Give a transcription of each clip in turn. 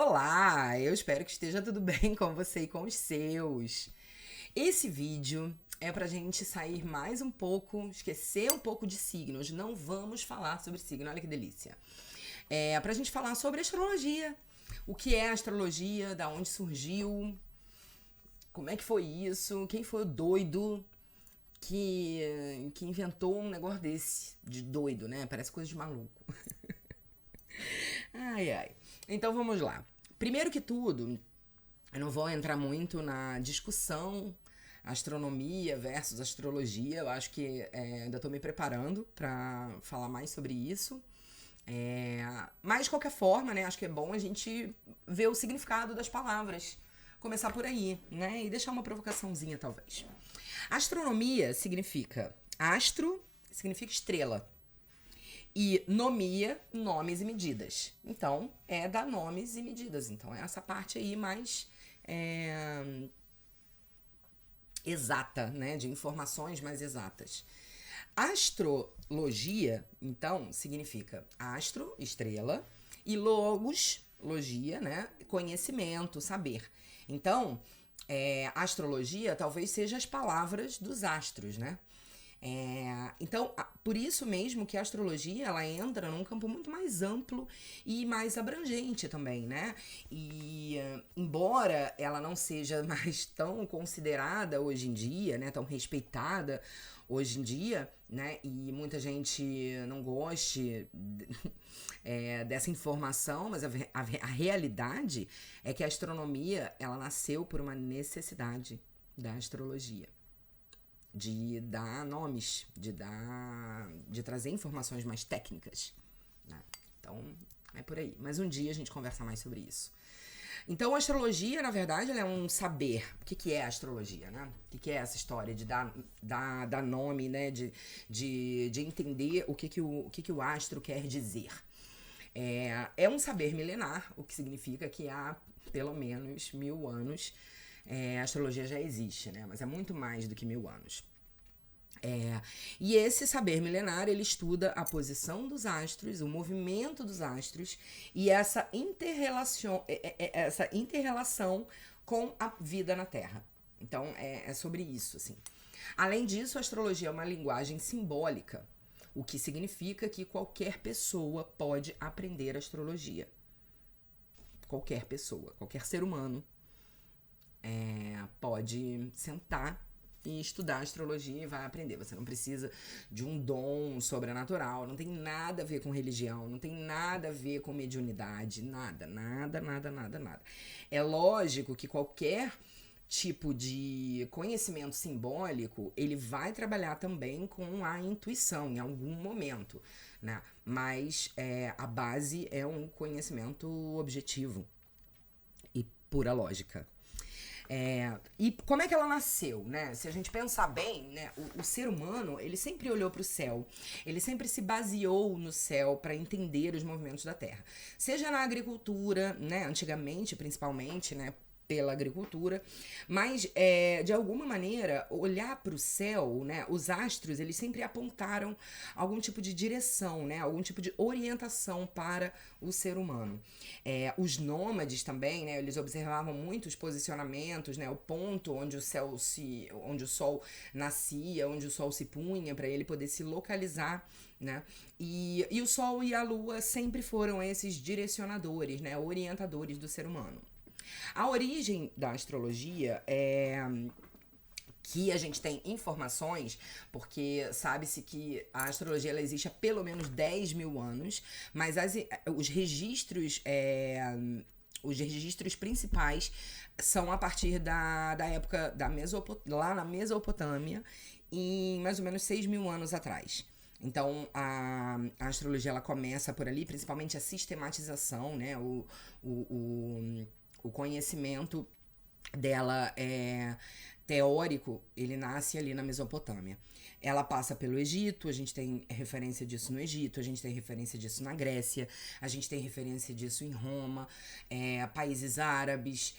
Olá, eu espero que esteja tudo bem com você e com os seus. Esse vídeo é pra gente sair mais um pouco, esquecer um pouco de signos. Não vamos falar sobre signo, olha que delícia. É pra gente falar sobre astrologia. O que é astrologia, da onde surgiu, como é que foi isso, quem foi o doido que inventou um negócio desse, de doido, né? Parece coisa de maluco. Ai, ai. Então vamos lá. Primeiro que tudo, eu não vou entrar muito na discussão astronomia versus astrologia. Eu acho que ainda estou me preparando para falar mais sobre isso. Mas de qualquer forma, né? Acho que é bom a gente ver o significado das palavras. Começar por aí, né? E deixar uma provocaçãozinha, talvez. Astronomia significa astro, significa estrela. E nomia, nomes e medidas. Então, é dar nomes e medidas. Então, é essa parte aí mais exata, né? De informações mais exatas. Astrologia, então, significa astro, estrela, e logos, logia, né? Conhecimento, saber. Então, astrologia talvez seja as palavras dos astros, né? Então, por isso mesmo que a astrologia ela entra num campo muito mais amplo e mais abrangente também, né? E embora ela não seja mais tão considerada hoje em dia, né? Tão respeitada hoje em dia, né? E muita gente não goste dessa informação, mas a realidade é que a astronomia ela nasceu por uma necessidade da astrologia de dar nomes, de trazer informações mais técnicas, né? Então, é por aí. Mas um dia a gente conversa mais sobre isso. Então, a astrologia, na verdade, ela é um saber. O que é a astrologia, né? O que é essa história de dar nome, né? De entender o que o astro quer dizer. É um saber milenar, o que significa que há pelo menos 1000 anos a astrologia já existe, né? Mas é muito mais do que 1000 anos. E esse saber milenar, ele estuda a posição dos astros, o movimento dos astros e essa interrelação com a vida na Terra. Então, é sobre isso, assim. Além disso, a astrologia é uma linguagem simbólica, o que significa que qualquer pessoa pode aprender astrologia. Qualquer pessoa, qualquer ser humano pode sentar e estudar astrologia e vai aprender. Você não precisa de um dom sobrenatural, não tem nada a ver com religião, não tem nada a ver com mediunidade, nada. É lógico que qualquer tipo de conhecimento simbólico, ele vai trabalhar também com a intuição em algum momento, né? Mas a base é um conhecimento objetivo e pura lógica. E como é que ela nasceu, né? Se a gente pensar bem, né, o ser humano, ele sempre olhou para o céu, ele sempre se baseou no céu para entender os movimentos da Terra. Seja na agricultura, né, antigamente, principalmente, né, pela agricultura, mas de alguma maneira olhar para o céu, né, os astros eles sempre apontaram algum tipo de direção, né, algum tipo de orientação para o ser humano. Os nômades também, né, eles observavam muito os posicionamentos, né, o ponto onde onde o sol nascia, onde o sol se punha para ele poder se localizar, né? E o sol e a lua sempre foram esses direcionadores, né, orientadores do ser humano. A origem da astrologia que a gente tem informações, porque sabe-se que a astrologia ela existe há pelo menos 10.000 anos, mas os registros principais são a partir da época lá na Mesopotâmia, em mais ou menos 6.000 anos atrás. Então, a astrologia ela começa por ali, principalmente a sistematização, né? O conhecimento dela teórico, ele nasce ali na Mesopotâmia. Ela passa pelo Egito, a gente tem referência disso no Egito, a gente tem referência disso na Grécia, a gente tem referência disso em Roma, países árabes,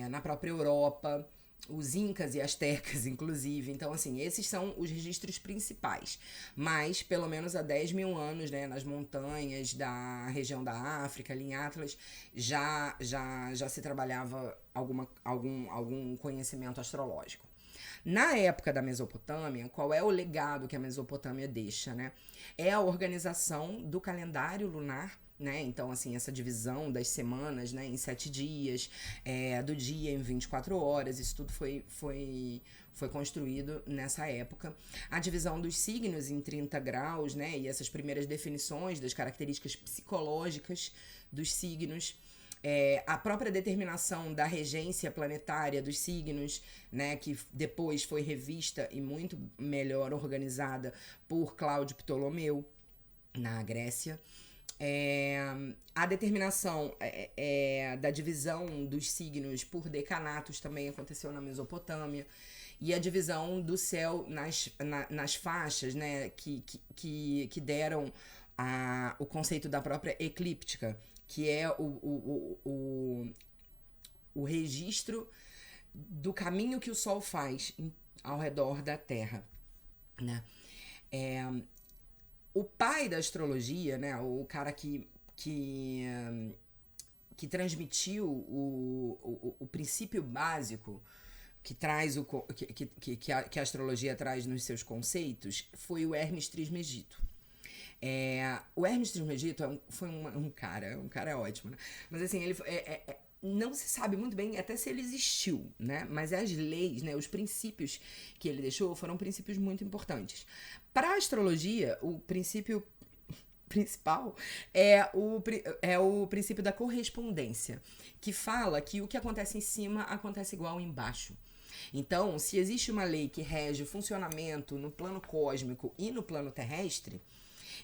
na própria Europa. os incas e astecas, inclusive. Então, assim, esses são os registros principais. Mas, pelo menos há 10 mil anos, né, nas montanhas da região da África, ali em Atlas, já se trabalhava algum conhecimento astrológico. Na época da Mesopotâmia, qual é o legado que a Mesopotâmia deixa, né? É a organização do calendário lunar, né? Então, assim, essa divisão das semanas, né, em 7 dias, do dia em 24 horas, isso tudo foi construído nessa época. A divisão dos signos em 30 graus, né, e essas primeiras definições das características psicológicas dos signos. A própria determinação da regência planetária dos signos, né, que depois foi revista e muito melhor organizada por Cláudio Ptolomeu, na Grécia. A determinação da divisão dos signos por decanatos também aconteceu na Mesopotâmia. E a divisão do céu nas faixas, né, que deram o conceito da própria eclíptica, que é o registro do caminho que o Sol faz ao redor da Terra, né? O pai da astrologia, né, o cara que transmitiu o princípio básico que traz que a astrologia traz nos seus conceitos, foi o Hermes Trismegisto. O Hermes Trismegisto foi um cara ótimo, né? Mas assim, ele não se sabe muito bem até se ele existiu, né? Mas as leis, né, os princípios que ele deixou foram princípios muito importantes. Para a astrologia, o princípio principal é o princípio da correspondência, que fala que o que acontece em cima acontece igual embaixo. Então, se existe uma lei que rege o funcionamento no plano cósmico e no plano terrestre,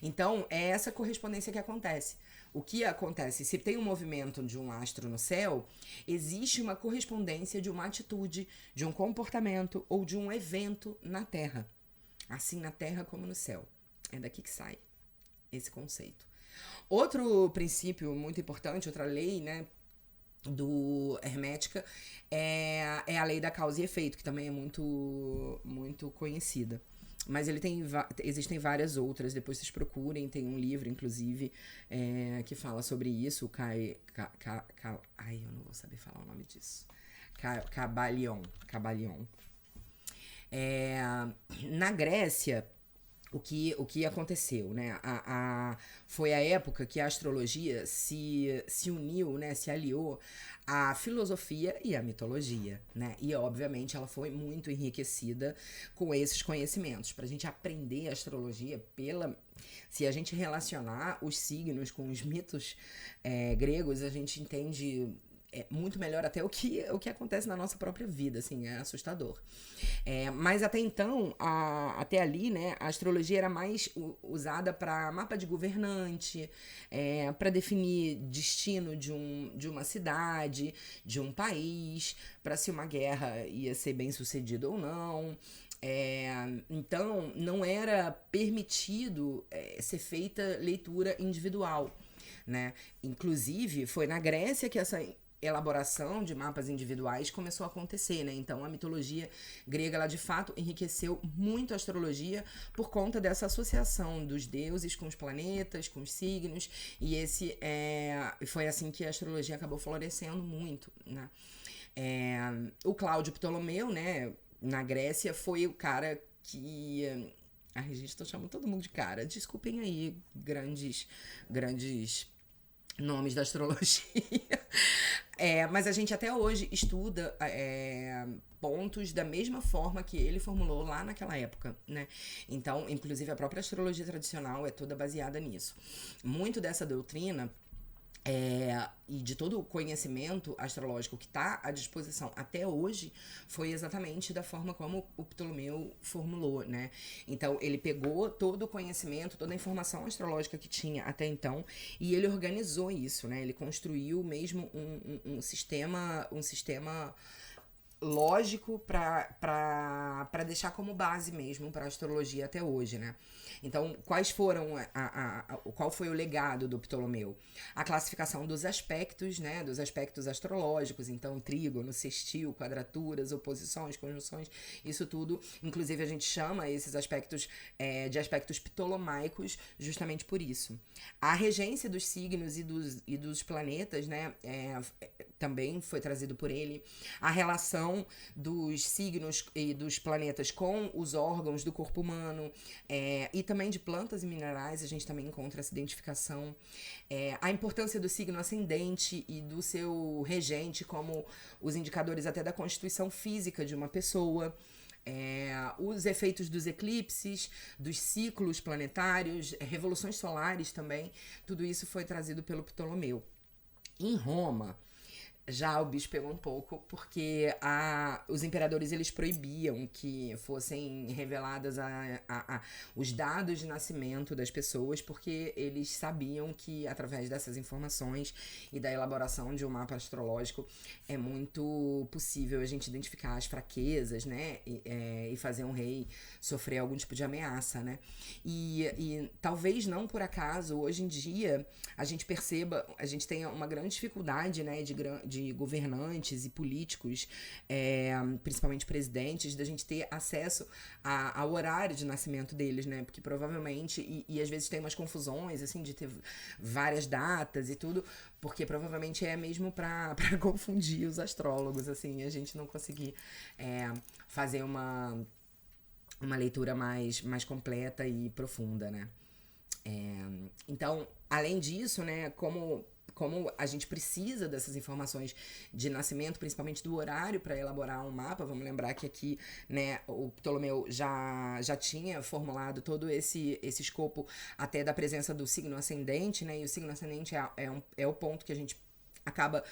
então é essa correspondência que acontece. O que acontece? Se tem um movimento de um astro no céu, existe uma correspondência de uma atitude, de um comportamento ou de um evento na Terra. Assim na Terra como no céu. É daqui que sai esse conceito. Outro princípio muito importante, outra lei, né, do Hermética, é a lei da causa e efeito, que também é muito, muito conhecida. Mas existem várias outras, depois vocês procurem, tem um livro, inclusive, que fala sobre isso, ai, eu não vou saber falar o nome disso. Kybalion. Na Grécia, o que aconteceu, né? Foi a época que a astrologia se uniu, né? Se aliou à filosofia e à mitologia, né? E, obviamente, ela foi muito enriquecida com esses conhecimentos. Pra gente aprender a astrologia se a gente relacionar os signos com os mitos gregos, a gente entende muito melhor até o que acontece na nossa própria vida, assim, é assustador. Mas até então, até ali, né, a astrologia era mais usada para mapa de governante, para definir destino de uma cidade, de um país, para se uma guerra ia ser bem sucedida ou não. Então, não era permitido ser feita leitura individual, né? Inclusive, foi na Grécia que essa elaboração de mapas individuais começou a acontecer, né? Então a mitologia grega, ela de fato enriqueceu muito a astrologia por conta dessa associação dos deuses com os planetas, com os signos, e foi assim que a astrologia acabou florescendo muito, né? O Cláudio Ptolomeu, né, na Grécia, foi o cara que... Ai, gente, tô chamando todo mundo de cara. Desculpem aí, grandes nomes da astrologia. Mas a gente até hoje estuda pontos da mesma forma que ele formulou lá naquela época, né? Então, inclusive, a própria astrologia tradicional é toda baseada nisso. Muito dessa doutrina e de todo o conhecimento astrológico que está à disposição até hoje foi exatamente da forma como o Ptolomeu formulou, né? Então, ele pegou todo o conhecimento, toda a informação astrológica que tinha até então e ele organizou isso, né? Ele construiu mesmo um sistema lógico para deixar como base mesmo para a astrologia até hoje, né? Então, quais foram qual foi o legado do Ptolomeu? A classificação dos aspectos, né? Dos aspectos astrológicos, então trígono, sextil, quadraturas, oposições, conjunções, isso tudo. Inclusive a gente chama esses aspectos de aspectos ptolomaicos justamente por isso. A regência dos signos e dos planetas, né? Também foi trazido por ele. A relação dos signos e dos planetas com os órgãos do corpo humano, e também de plantas e minerais, a gente também encontra essa identificação. A importância do signo ascendente e do seu regente como os indicadores até da constituição física de uma pessoa. Os efeitos dos eclipses, dos ciclos planetários, revoluções solares também, tudo isso foi trazido pelo Ptolomeu. Em Roma, já o bicho pegou um pouco, porque os imperadores eles proibiam que fossem reveladas os dados de nascimento das pessoas, porque eles sabiam que através dessas informações e da elaboração de um mapa astrológico é muito possível a gente identificar as fraquezas, né? E fazer um rei sofrer algum tipo de ameaça, né? E talvez não por acaso, hoje em dia, a gente perceba, a gente tenha uma grande dificuldade, né, de governantes e políticos, principalmente presidentes, da gente ter acesso ao horário de nascimento deles, né? Porque provavelmente, e às vezes tem umas confusões, assim, de ter várias datas e tudo, porque provavelmente é mesmo pra confundir os astrólogos, assim, a gente não conseguir fazer uma leitura mais completa e profunda, né? Então, além disso, né, como a gente precisa dessas informações de nascimento, principalmente do horário, para elaborar um mapa, vamos lembrar que aqui, né, o Ptolomeu já tinha formulado todo esse escopo até da presença do signo ascendente, né, e o signo ascendente é o ponto que a gente acaba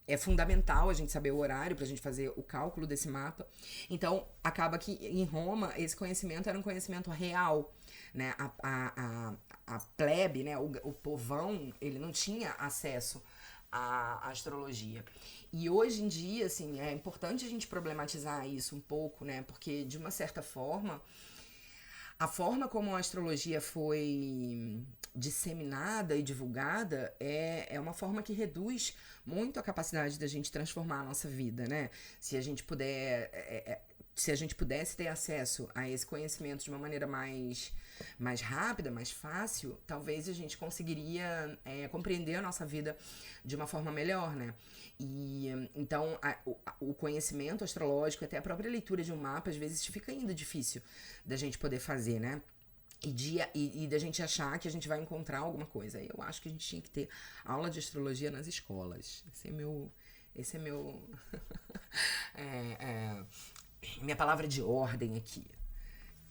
é fundamental a gente saber o horário pra gente fazer o cálculo desse mapa. Então, acaba que em Roma, esse conhecimento era um conhecimento real, né? A plebe, né? O povão, ele não tinha acesso à astrologia. E hoje em dia, assim, é importante a gente problematizar isso um pouco, né? Porque, de uma certa forma, a forma como a astrologia foi disseminada e divulgada é uma forma que reduz muito a capacidade da gente transformar a nossa vida, né? Se a gente puder, se a gente pudesse ter acesso a esse conhecimento de uma maneira mais rápida, mais fácil, talvez a gente conseguiria compreender a nossa vida de uma forma melhor, né? E então o conhecimento astrológico, até a própria leitura de um mapa, às vezes fica ainda difícil da gente poder fazer, né? E da gente achar que a gente vai encontrar alguma coisa. Eu acho que a gente tinha que ter aula de astrologia nas escolas. Esse é meu minha palavra de ordem aqui.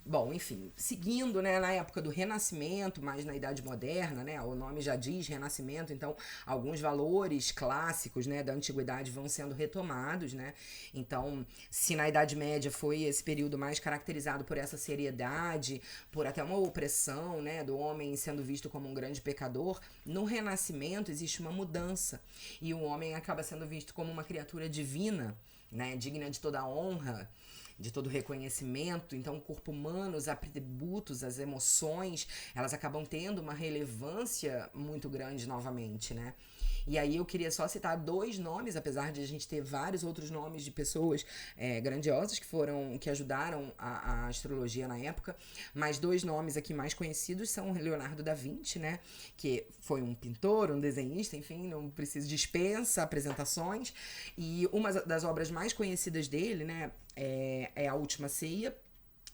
Bom, enfim, seguindo, né, na época do Renascimento, mas na Idade Moderna, né, o nome já diz Renascimento, então alguns valores clássicos, né, da antiguidade vão sendo retomados, né, então se na Idade Média foi esse período mais caracterizado por essa seriedade, por até uma opressão, né, do homem sendo visto como um grande pecador, no Renascimento existe uma mudança e o homem acaba sendo visto como uma criatura divina, né, digna de toda a honra, de todo reconhecimento. Então o corpo humano, os atributos, as emoções, elas acabam tendo uma relevância muito grande novamente, né? E aí eu queria só citar 2 nomes, apesar de a gente ter vários outros nomes de pessoas grandiosas que ajudaram a astrologia na época, mas 2 nomes aqui mais conhecidos são Leonardo da Vinci, né? Que foi um pintor, um desenhista, enfim, não preciso dispensa apresentações. E uma das obras mais conhecidas dele, né, é A Última Ceia.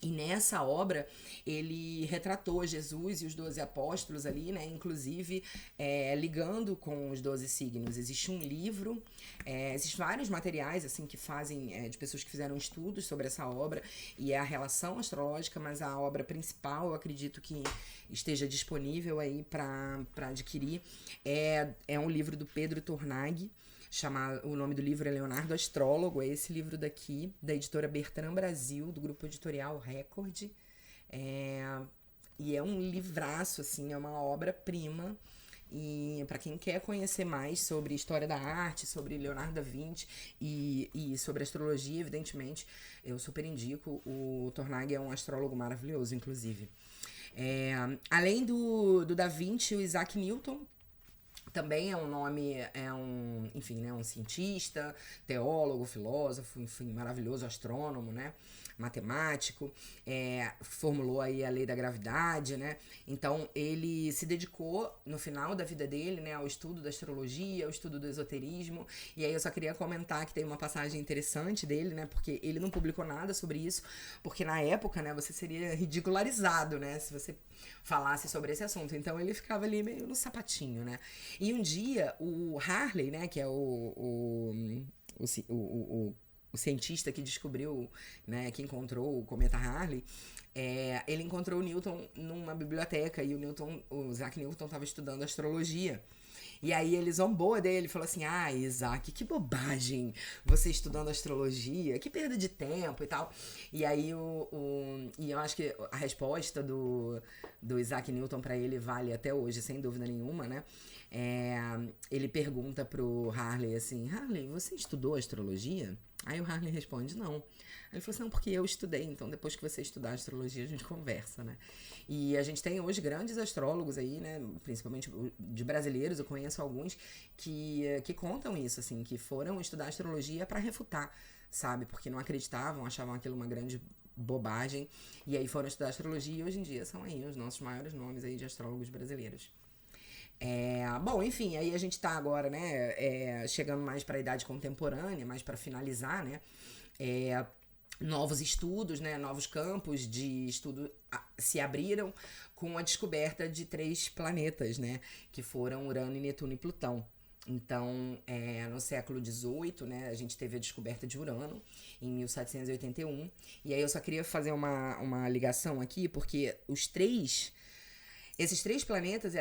E nessa obra, ele retratou Jesus e os 12 apóstolos ali, né? Inclusive, ligando com os 12 signos. Existe um livro, existem vários materiais, assim, que fazem, de pessoas que fizeram estudos sobre essa obra, e é a relação astrológica, mas a obra principal, eu acredito que esteja disponível aí para adquirir. É um livro do Pedro Tornag. O nome do livro é Leonardo Astrólogo, é esse livro daqui, da editora Bertrand Brasil, do grupo editorial Record. E é um livraço, assim, é uma obra-prima E para quem quer conhecer mais sobre história da arte, sobre Leonardo da Vinci e sobre astrologia, evidentemente, eu super indico. O Tornag é um astrólogo maravilhoso, inclusive. Além do Da Vinci, o Isaac Newton também é um nome, enfim, né, um cientista, teólogo, filósofo, enfim, maravilhoso astrônomo, né, matemático, formulou aí a lei da gravidade, né, então ele se dedicou no final da vida dele, né, ao estudo da astrologia, ao estudo do esoterismo, e aí eu só queria comentar que tem uma passagem interessante dele, né, porque ele não publicou nada sobre isso, porque na época, né, você seria ridicularizado, né, se você falasse sobre esse assunto, então ele ficava ali meio no sapatinho, né. E um dia, o Harley, né, que é o cientista que descobriu, né, que encontrou o cometa Harley, ele encontrou o Newton numa biblioteca e o Isaac Newton estava estudando astrologia. E aí ele zombou dele, falou assim: ah, Isaac, que bobagem você estudando astrologia, que perda de tempo e tal. E aí e eu acho que a resposta do Isaac Newton pra ele vale até hoje, sem dúvida nenhuma, né? Ele pergunta pro Harley assim: Harley, você estudou astrologia? Aí o Harley responde: não. Ele falou assim: não, porque eu estudei, então depois que você estudar astrologia a gente conversa, né? E a gente tem hoje grandes astrólogos aí, né, principalmente de brasileiros, eu conheço alguns que contam isso, assim, que foram estudar astrologia para refutar, sabe? Porque não acreditavam, achavam aquilo uma grande bobagem, e aí foram estudar astrologia e hoje em dia são aí os nossos maiores nomes aí de astrólogos brasileiros. Bom, enfim, aí a gente tá agora, né, chegando mais para a idade contemporânea, mais para finalizar, né, novos estudos, né, novos campos de estudo se abriram com a descoberta de 3 planetas, né, que foram Urano, Netuno e Plutão. Então, no século XVIII, né, a gente teve a descoberta de Urano, em 1781, e aí eu só queria fazer uma ligação aqui, porque esses 3 planetas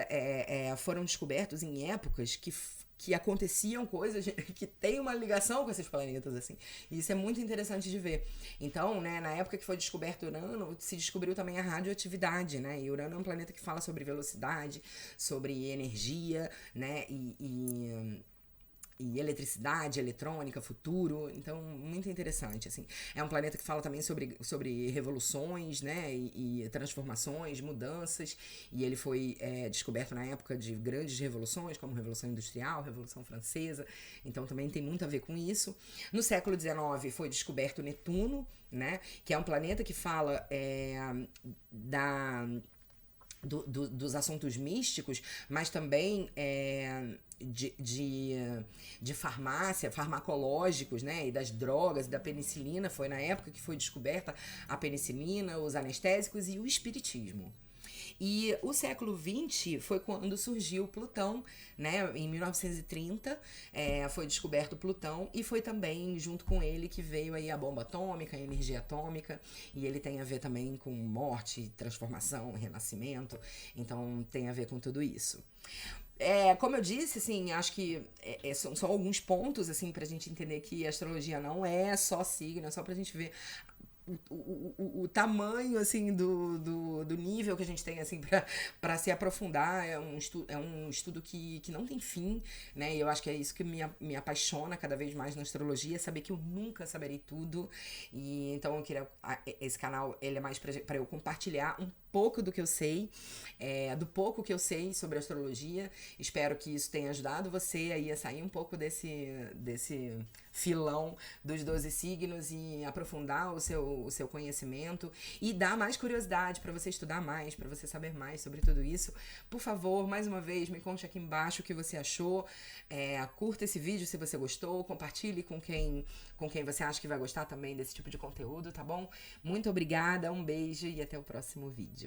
foram descobertos em épocas que aconteciam coisas que têm uma ligação com esses planetas, assim. E isso é muito interessante de ver. Então, né, na época que foi descoberto Urano, se descobriu também a radioatividade, né? E Urano é um planeta que fala sobre velocidade, sobre energia, né? E eletricidade, eletrônica, futuro, então muito interessante, assim. É um planeta que fala também sobre revoluções, né, e transformações, mudanças, e ele foi descoberto na época de grandes revoluções, como Revolução Industrial, Revolução Francesa, então também tem muito a ver com isso. No século XIX foi descoberto Netuno, né, que é um planeta que fala dos assuntos místicos, mas também de farmácia, farmacológicos, né, e das drogas, e da penicilina. Foi na época que foi descoberta a penicilina, os anestésicos e o espiritismo. E o século XX foi quando surgiu Plutão, né? Em 1930 foi descoberto Plutão e foi também junto com ele que veio aí a bomba atômica, a energia atômica, e ele tem a ver também com morte, transformação, renascimento, então tem a ver com tudo isso. Como eu disse, assim, acho que são só alguns pontos, assim, pra gente entender que a astrologia não é só signo, é só pra gente ver o tamanho, assim, do nível que a gente tem, assim, pra se aprofundar. É um estudo que não tem fim, né? E eu acho que é isso que me apaixona cada vez mais na astrologia, saber que eu nunca saberei tudo. E então eu queria... Esse canal, ele é mais pra eu compartilhar um pouco do que eu sei, do pouco que eu sei sobre astrologia. Espero que isso tenha ajudado você aí a sair um pouco desse filão dos 12 signos e aprofundar o seu conhecimento e dar mais curiosidade para você estudar mais, para você saber mais sobre tudo isso. Por favor, mais uma vez, me conte aqui embaixo o que você achou. Curta esse vídeo se você gostou, compartilhe com quem você acha que vai gostar também desse tipo de conteúdo, tá bom? Muito obrigada, um beijo e até o próximo vídeo.